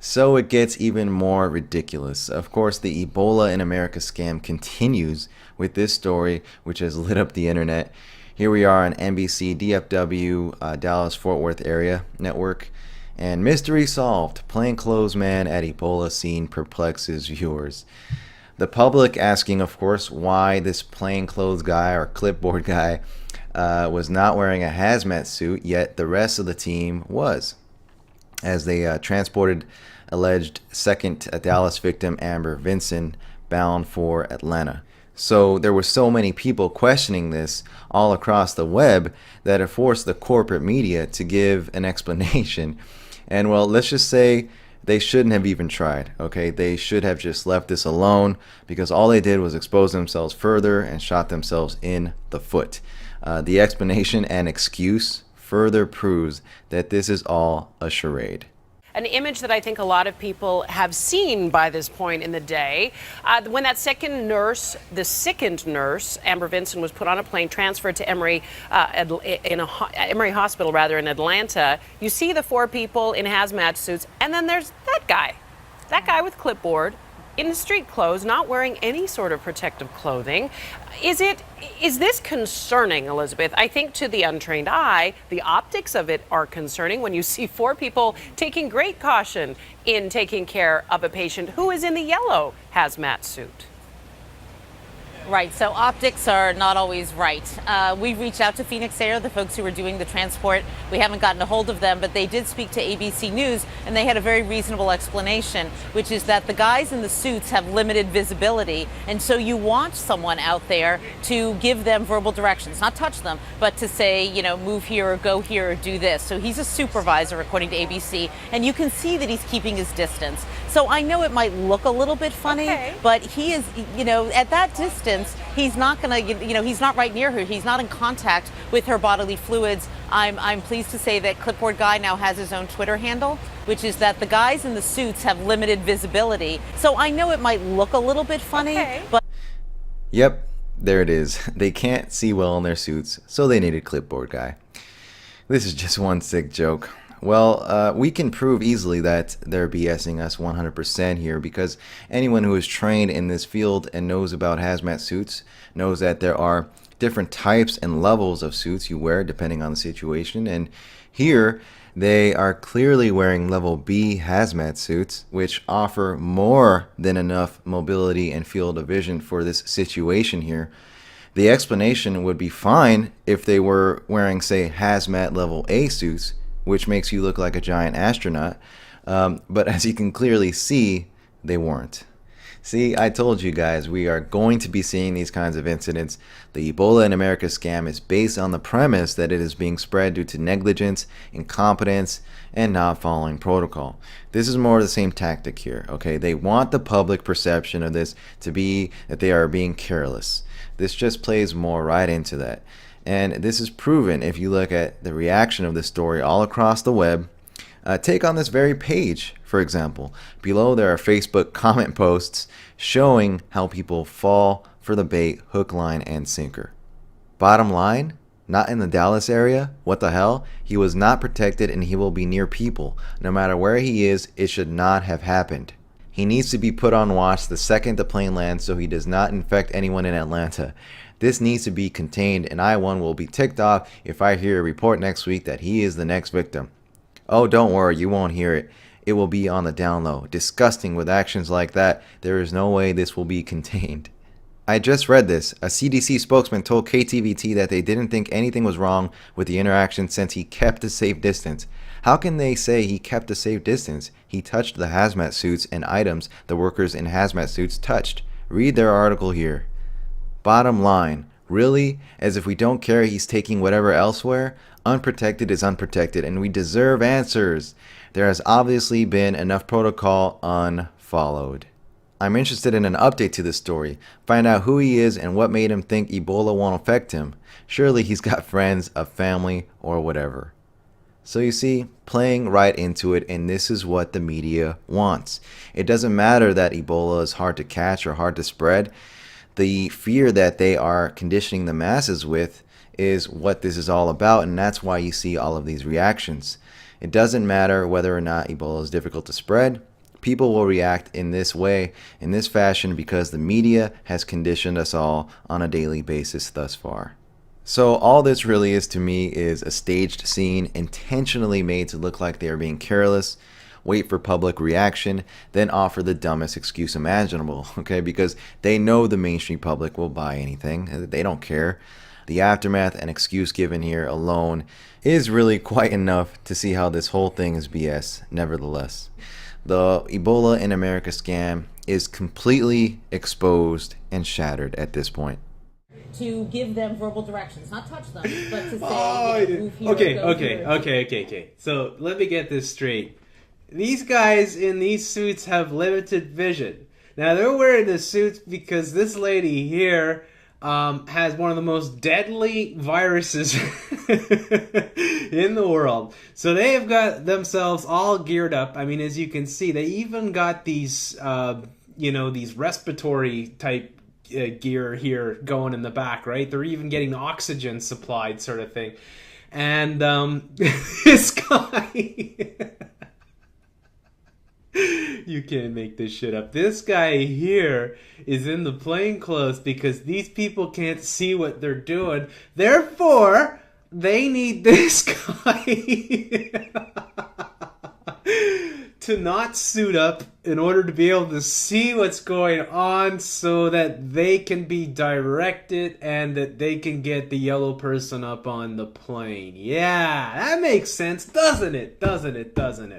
So it gets even more ridiculous. Of course, the Ebola in America scam continues with this story, which has lit up the internet. Here we are on NBC, DFW, Dallas Fort Worth area network. And mystery solved. Plainclothes man at Ebola scene perplexes viewers. The public asking, of course, why this plainclothes guy or clipboard guy was not wearing a hazmat suit, yet the rest of the team was, as they transported alleged second Dallas victim Amber Vinson bound for Atlanta. So there were so many people questioning this all across the web that it forced the corporate media to give an explanation. And well, let's just say they shouldn't have even tried, okay? They should have just left this alone because all they did was expose themselves further and shot themselves in the foot. The explanation and excuse further proves that this is all a charade. An image that I think a lot of people have seen by this point in the day. When that second nurse, the sickened nurse, Amber Vinson, was put on a plane, transferred to Emory Hospital, rather, in Atlanta, you see the four people in hazmat suits, and then there's that guy with clipboard, in the street clothes, not wearing any sort of protective clothing. Is this concerning, Elizabeth? I think to the untrained eye, the optics of it are concerning when you see four people taking great caution in taking care of a patient who is in the yellow hazmat suit. Right, so optics are not always right. We reached out to Phoenix Air, the folks who were doing the transport. We haven't gotten a hold of them, but they did speak to ABC News, and they had a very reasonable explanation, which is that the guys in the suits have limited visibility, and so you want someone out there to give them verbal directions, not touch them, but to say, you know, move here or go here or do this. So he's a supervisor, according to ABC, and you can see that he's keeping his distance. So I know it might look a little bit funny, but he is, you know, at that distance, he's not going to, you know, he's not right near her. He's not in contact with her bodily fluids. I'm pleased to say that Clipboard Guy now has his own Twitter handle, which is that the guys in the suits have limited visibility. So I know it might look a little bit funny, but... Yep, there it is. They can't see well in their suits, so they needed Clipboard Guy. This is just one sick joke. Well, we can prove easily that they're BSing us 100% here because anyone who is trained in this field and knows about hazmat suits knows that there are different types and levels of suits you wear depending on the situation. And here they are clearly wearing level B hazmat suits, which offer more than enough mobility and field of vision for this situation here. The explanation would be fine if they were wearing, say, hazmat level A suits, which makes you look like a giant astronaut. But as you can clearly see, they weren't. See, I told you guys, we are going to be seeing these kinds of incidents. The Ebola in America scam is based on the premise that it is being spread due to negligence, incompetence, and not following protocol. This is more of the same tactic here, okay? They want the public perception of this to be that they are being careless. This just plays more right into that. And this is proven if you look at the reaction of this story all across the web. Take on this very page, for example. Below there are Facebook comment posts showing how people fall for the bait hook, line, and sinker. Bottom line, not in the Dallas area. What the hell? He was not protected and he will be near people. No matter where he is, it should not have happened. He needs to be put on watch the second the plane lands so he does not infect anyone in Atlanta. This needs to be contained, and I, one, will be ticked off if I hear a report next week that he is the next victim. Oh, don't worry, you won't hear it. It will be on the down low. Disgusting with actions like that. There is no way this will be contained. I just read this. A CDC spokesman told KTVT that they didn't think anything was wrong with the interaction since he kept a safe distance. How can they say he kept a safe distance? He touched the hazmat suits and items the workers in hazmat suits touched. Read their article here. Bottom line, really? As if we don't care he's taking whatever elsewhere? Unprotected is unprotected, and we deserve answers. There has obviously been enough protocol unfollowed. I'm interested in an update to this story. Find out who he is and what made him think Ebola won't affect him. Surely he's got friends, a family, or whatever. So you see, playing right into it, and this is what the media wants. It doesn't matter that Ebola is hard to catch or hard to spread. The fear that they are conditioning the masses with is what this is all about, and that's why you see all of these reactions. It doesn't matter whether or not Ebola is difficult to spread. People will react in this way, in this fashion, because the media has conditioned us all on a daily basis thus far. So all this really is to me is a staged scene intentionally made to look like they are being careless, wait for public reaction, then offer the dumbest excuse imaginable, okay? Because they know the mainstream public will buy anything. They don't care. The aftermath and excuse given here alone is really quite enough to see how this whole thing is BS, nevertheless. The Ebola in America scam is completely exposed and shattered at this point. To give them verbal directions, not touch them, but to say, move here, Okay. So let me get this straight. These guys in these suits have limited vision. Now they're wearing the suits because this lady here has one of the most deadly viruses in the world. So they have got themselves all geared up. I mean, as you can see, they even got these, these respiratory type gear here going in the back, right? They're even getting oxygen supplied, sort of thing. And this guy, you can't make this shit up. This guy here is in the plainclothes because these people can't see what they're doing. Therefore, they need this guy to not suit up in order to be able to see what's going on so that they can be directed and that they can get the yellow person up on the plane. Yeah, that makes sense, doesn't it? Doesn't it?